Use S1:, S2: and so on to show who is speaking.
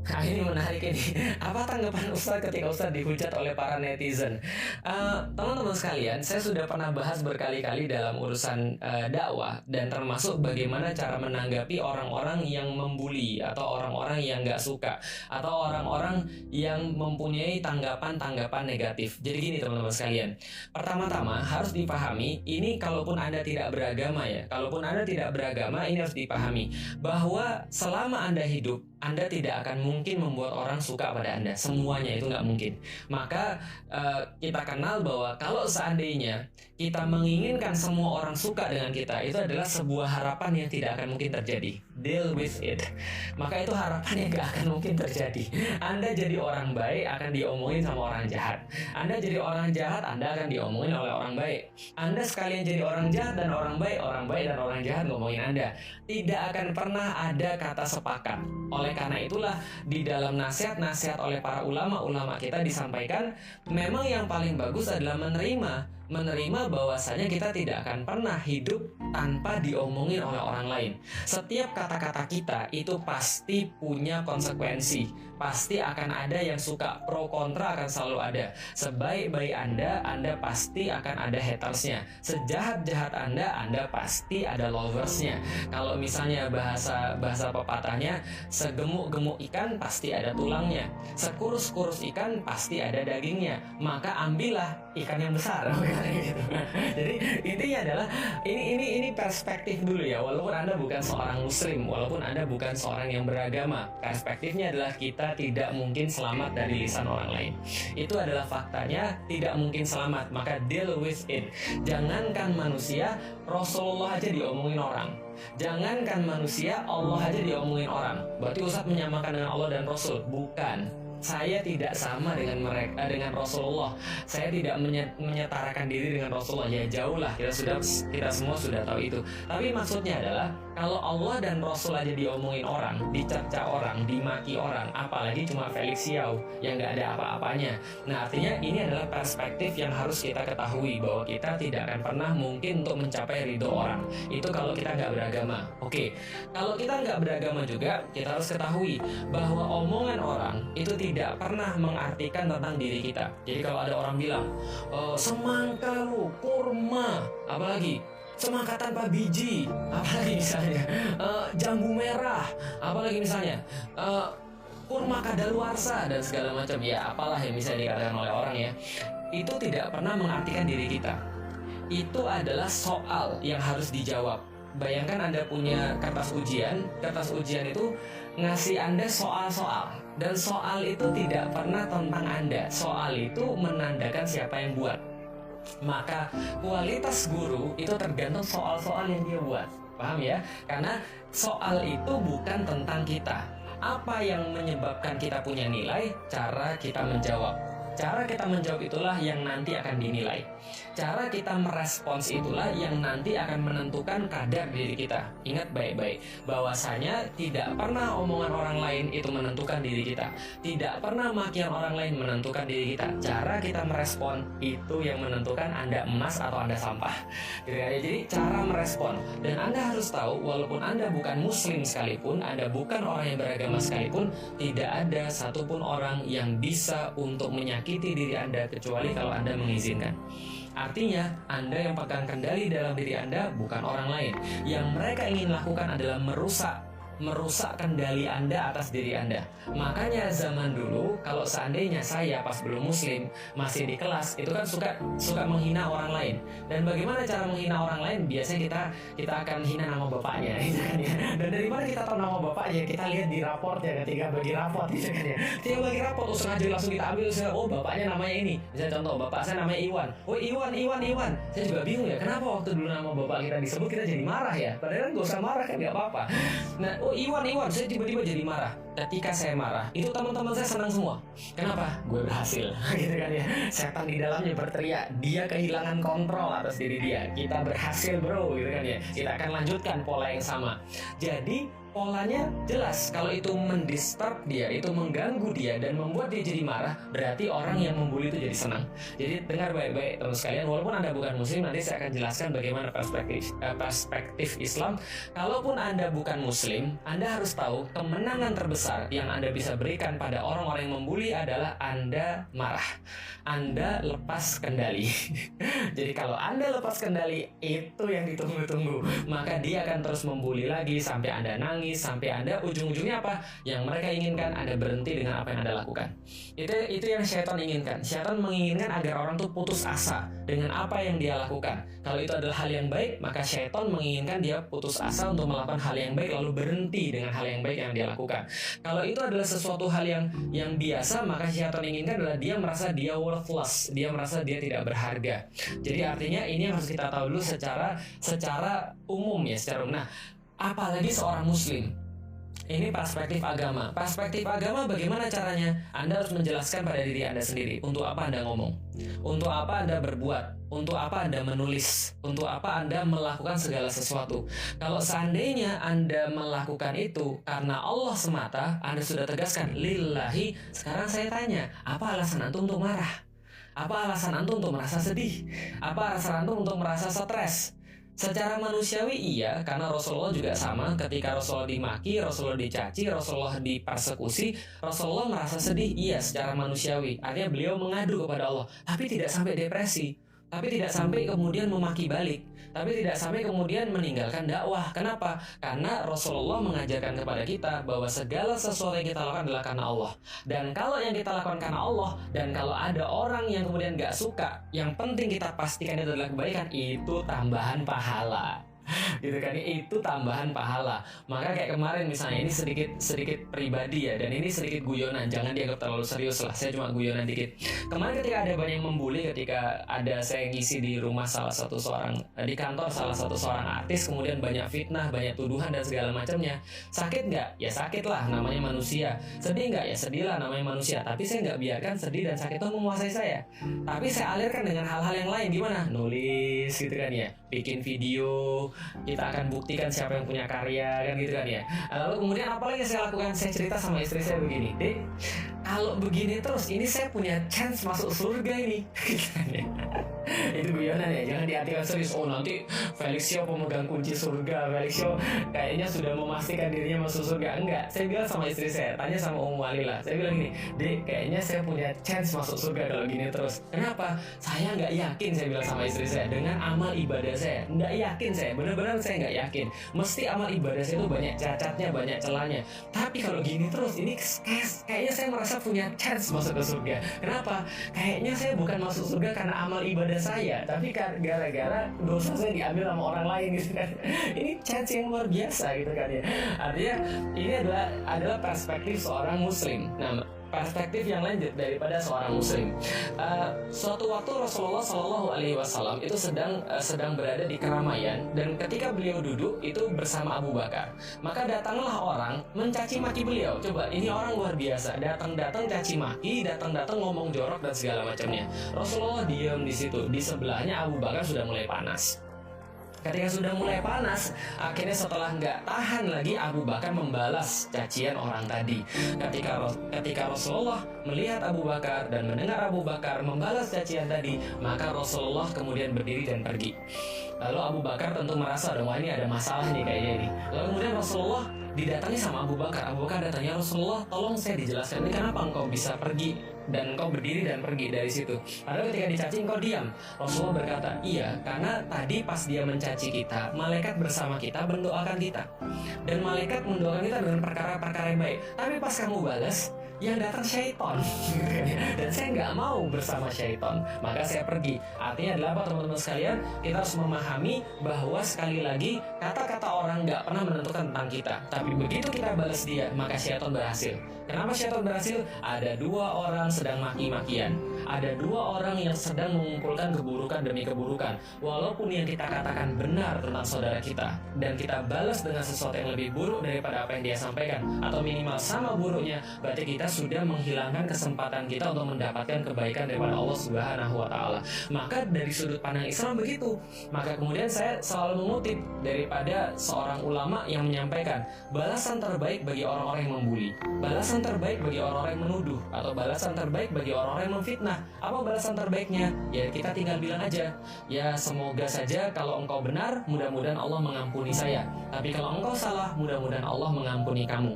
S1: Nah, ini menarik ini. Apa tanggapan Ustadz ketika Ustadz dihujat oleh para netizen? Teman-teman sekalian, saya sudah pernah bahas berkali-kali dalam urusan dakwah, dan termasuk bagaimana cara menanggapi orang-orang yang membuli atau orang-orang yang nggak suka atau orang-orang yang mempunyai tanggapan-tanggapan negatif. Jadi gini teman-teman sekalian, pertama-tama harus dipahami, ini kalaupun Anda tidak beragama ya, kalaupun Anda tidak beragama, ini harus dipahami bahwa selama Anda hidup, Anda tidak akan mungkin membuat orang suka pada Anda. Semuanya itu nggak mungkin. Maka kita kenal bahwa kalau seandainya kita menginginkan semua orang suka dengan kita, itu adalah sebuah harapan yang tidak akan mungkin terjadi. Deal with it. Maka itu harapan yang nggak akan mungkin terjadi. Anda jadi orang baik akan diomongin sama orang jahat. Anda jadi orang jahat, Anda akan diomongin oleh orang baik. Anda sekalian jadi orang jahat dan orang baik dan orang jahat ngomongin Anda. Tidak akan pernah ada kata sepakat. Oleh karena itulah di dalam nasihat-nasihat oleh para ulama-ulama kita disampaikan, memang yang paling bagus adalah menerima bahwasanya kita tidak akan pernah hidup tanpa diomongin oleh orang lain. Setiap kata-kata kita itu pasti punya konsekuensi. Pasti akan ada yang suka, pro kontra akan selalu ada. Sebaik-baik Anda pasti akan ada hatersnya. Sejahat-jahat Anda pasti ada loversnya. Kalau misalnya bahasa pepatahnya, segemuk-gemuk ikan pasti ada tulangnya, sekurus-kurus ikan pasti ada dagingnya. Maka ambillah ikan yang besar. Jadi intinya adalah ini perspektif dulu ya. Walaupun Anda bukan seorang muslim, walaupun Anda bukan seorang yang beragama, perspektifnya adalah kita tidak mungkin selamat dari lisan orang lain. Itu adalah faktanya, tidak mungkin selamat. Maka deal with it. Jangankan manusia, Rasulullah aja diomongin orang. Jangankan manusia, Allah aja diomongin orang. Berarti Ustadz menyamakan dengan Allah dan Rasul? Bukan. Saya tidak sama dengan mereka, dengan Rasulullah. Saya tidak menyetarakan diri dengan Rasulullah. Ya jauh lah, kita semua sudah tahu itu. Tapi maksudnya adalah kalau Allah dan Rasul aja diomongin orang, dicerca orang, dimaki orang, apalagi cuma Felix Xiao yang nggak ada apa-apanya. Nah artinya ini adalah perspektif yang harus kita ketahui, bahwa kita tidak akan pernah mungkin untuk mencapai ridho orang. Itu kalau kita nggak beragama. Oke, kalau kita nggak beragama juga, kita harus ketahui bahwa omongan orang itu tidak pernah mengartikan tentang diri kita. Jadi kalau ada orang bilang semangka lu, kurma, apalagi semangka tanpa biji, apalagi misalnya jambu merah, apalagi misalnya kurma kadaluarsa dan segala macam, ya apalah yang bisa dikatakan oleh orang ya, itu tidak pernah mengartikan diri kita. Itu adalah soal yang harus dijawab. Bayangkan Anda punya kertas ujian itu ngasih Anda soal-soal, dan soal itu tidak pernah tentang Anda. Soal itu menandakan siapa yang buat. Maka kualitas guru itu tergantung soal-soal yang dia buat. Paham ya? Karena soal itu bukan tentang kita. Apa yang menyebabkan kita punya nilai? Cara kita menjawab. Cara kita menjawab itulah yang nanti akan dinilai. Cara kita merespons itulah yang nanti akan menentukan kadar diri kita. Ingat baik-baik, bahwasanya tidak pernah omongan orang lain itu menentukan diri kita. Tidak pernah makian orang lain menentukan diri kita. Cara kita merespon itu yang menentukan Anda emas atau Anda sampah. Jadi cara merespon. Dan Anda harus tahu, walaupun Anda bukan muslim sekalipun, Anda bukan orang yang beragama sekalipun, tidak ada satupun orang yang bisa untuk menyakiti diri Anda kecuali kalau Anda mengizinkan. Artinya, Anda yang pegang kendali dalam diri Anda, bukan orang lain. Yang mereka ingin lakukan adalah merusak kendali Anda atas diri Anda. Makanya zaman dulu, kalau seandainya saya pas belum muslim, masih di kelas, itu kan suka menghina orang lain. Dan bagaimana cara menghina orang lain? Biasanya kita akan hina nama bapaknya, gitu kan ya. Dan dari mana kita tahu nama bapaknya? Kita lihat di raportnya, ketika bagi raport, gitu kan ya. Ketika bagi raport, sengaja langsung kita ambil, oh bapaknya namanya ini. Misalnya contoh, bapak saya namanya Iwan. Oh Iwan. Saya juga bingung ya, kenapa waktu dulu nama bapak kita disebut kita jadi marah ya? Padahal kan gak usah marah kan, gak apa-apa. Nah, oh Iwan, saya tiba-tiba jadi marah. Ketika saya marah, itu teman-teman saya senang semua. Kenapa? Gue berhasil, gitu kan ya. Setan di dalamnya berteriak, dia kehilangan kontrol atas diri dia. Kita berhasil bro, gitu kan ya. Kita akan lanjutkan pola yang sama. Jadi polanya jelas. Kalau itu mendisturb dia, itu mengganggu dia dan membuat dia jadi marah, berarti orang yang membuli itu jadi senang. Jadi dengar baik-baik teman sekalian, walaupun Anda bukan muslim, nanti saya akan jelaskan bagaimana perspektif Islam. Kalaupun Anda bukan muslim, Anda harus tahu kemenangan terbesar yang Anda bisa berikan pada orang-orang yang membuli adalah Anda marah, Anda lepas kendali. Jadi kalau Anda lepas kendali, itu yang ditunggu-tunggu. Maka dia akan terus membuli lagi sampai Anda nangis, sampai Anda ujung-ujungnya apa? Yang mereka inginkan Anda berhenti dengan apa yang Anda lakukan. Itu yang syaitan inginkan. Syaitan menginginkan agar orang tuh putus asa dengan apa yang dia lakukan. Kalau itu adalah hal yang baik, maka syaitan menginginkan dia putus asa untuk melakukan hal yang baik lalu berhenti dengan hal yang baik yang dia lakukan. Kalau itu adalah sesuatu hal yang biasa, maka syaitan inginkan adalah dia merasa dia worthless, dia merasa dia tidak berharga. Jadi artinya ini yang harus kita tahu dulu secara umum ya, secara umum. Nah, apalagi seorang muslim. Ini perspektif agama. Perspektif agama bagaimana caranya? Anda harus menjelaskan pada diri Anda sendiri. Untuk apa Anda ngomong? Untuk apa Anda berbuat? Untuk apa Anda menulis? Untuk apa Anda melakukan segala sesuatu? Kalau seandainya Anda melakukan itu karena Allah semata, Anda sudah tegaskan, lillahi. Sekarang saya tanya, apa alasan Antum untuk marah? Apa alasan Antum untuk merasa sedih? Apa alasan Antum untuk merasa stres? Secara manusiawi iya, karena Rasulullah juga sama. Ketika Rasulullah dimaki, Rasulullah dicaci, Rasulullah dipersekusi, Rasulullah merasa sedih, iya secara manusiawi. Artinya beliau mengadu kepada Allah, tapi tidak sampai depresi, tapi tidak sampai kemudian memaki balik, tapi tidak sampai kemudian meninggalkan dakwah. Kenapa? Karena Rasulullah mengajarkan kepada kita bahwa segala sesuatu yang kita lakukan adalah karena Allah. Dan kalau yang kita lakukan karena Allah, dan kalau ada orang yang kemudian gak suka, yang penting kita pastikan itu adalah kebaikan, itu tambahan pahala. Gitu kan, itu tambahan pahala. Maka kayak kemarin misalnya, ini sedikit pribadi ya, dan ini sedikit guyonan, jangan dianggap terlalu serius lah, saya cuma guyonan dikit. Kemarin ketika ada banyak yang membuli, ketika ada saya ngisi di rumah di kantor salah satu seorang artis, kemudian banyak fitnah, banyak tuduhan dan segala macamnya. Sakit nggak? Ya sakit lah, namanya manusia. Sedih nggak? Ya sedih lah, namanya manusia. Tapi saya nggak biarkan sedih dan sakit itu menguasai saya, tapi saya alirkan dengan hal-hal yang lain. Gimana? Nulis gitu kan ya, bikin video, kita akan buktikan siapa yang punya karya kan gitu kan ya. Lalu kemudian apa lagi yang saya lakukan? Saya cerita sama istri saya begini, Dek, kalau begini terus ini saya punya chance masuk surga ini. Gitu kan ya. Itu guyonan ya, jangan diartikan serius. Oh nanti Felixio pemegang kunci surga, Felixio kayaknya sudah memastikan dirinya masuk surga. Enggak, saya bilang sama istri saya, tanya sama Ummu Alila, saya bilang gini, Dek, kayaknya saya punya chance masuk surga kalau gini terus. Kenapa? Saya nggak yakin, saya bilang sama istri saya, dengan amal ibadah saya. Nggak yakin saya, benar-benar saya nggak yakin. Mesti amal ibadah saya itu banyak cacatnya, banyak celahnya. Tapi kalau gini terus, ini kayaknya saya merasa punya chance masuk ke surga. Kenapa? Kayaknya saya bukan masuk surga karena amal ibadah saya, tapi gara-gara dosa saya diambil sama orang lain gitu kan. Ini chance yang luar biasa gitu kan ya. Artinya ini adalah perspektif seorang muslim. Nah, perspektif yang lain daripada seorang muslim. Suatu waktu Rasulullah Shallallahu Alaihi Wasallam itu sedang berada di keramaian, dan ketika beliau duduk itu bersama Abu Bakar, maka datanglah orang mencaci maki beliau. Coba, ini orang luar biasa, datang caci maki, datang ngomong jorok dan segala macamnya. Rasulullah diam di situ, di sebelahnya Abu Bakar sudah mulai panas. Ketika sudah mulai panas, akhirnya setelah nggak tahan lagi, Abu Bakar membalas cacian orang tadi. Ketika Rasulullah melihat Abu Bakar dan mendengar Abu Bakar membalas cacian tadi, maka Rasulullah kemudian berdiri dan pergi. Lalu Abu Bakar tentu merasa dong, wah ini ada masalah nih kayaknya ini. Lalu kemudian Rasulullah didatangi sama Abu Bakar. Abu Bakar datangnya, Rasulullah, tolong saya dijelaskan ini kenapa engkau bisa pergi dan engkau berdiri dan pergi dari situ. Padahal ketika dicaci engkau diam. Rasulullah berkata, iya, karena tadi pas dia mencaci kita, malaikat bersama kita mendoakan kita, dan malaikat mendoakan kita dengan perkara-perkara yang baik. Tapi pas kamu balas, yang datang syaitan. Dan saya nggak mau bersama syaitan, maka saya pergi. Artinya adalah apa teman-teman sekalian? Kita harus memahami bahwa sekali lagi kata-kata orang nggak pernah menentukan tentang kita, tapi begitu kita balas dia, maka syaitan berhasil. Kenapa syaitan berhasil? Ada dua orang sedang maki-makian. Ada dua orang yang sedang mengumpulkan keburukan demi keburukan. Walaupun yang kita katakan benar tentang saudara kita, dan kita balas dengan sesuatu yang lebih buruk daripada apa yang dia sampaikan, atau minimal sama buruknya, berarti kita sudah menghilangkan kesempatan kita untuk mendapatkan kebaikan daripada Allah Subhanahu wa Ta'ala. Maka dari sudut pandang Islam begitu. Maka kemudian saya selalu mengutip daripada seorang ulama yang menyampaikan, balasan terbaik bagi orang-orang yang membuli, balasan terbaik bagi orang-orang yang menuduh, atau balasan terbaik bagi orang-orang yang memfitnah. Apa balasan terbaiknya? Ya kita tinggal bilang aja, ya semoga saja kalau engkau benar, mudah-mudahan Allah mengampuni saya. Tapi kalau engkau salah, mudah-mudahan Allah mengampuni kamu.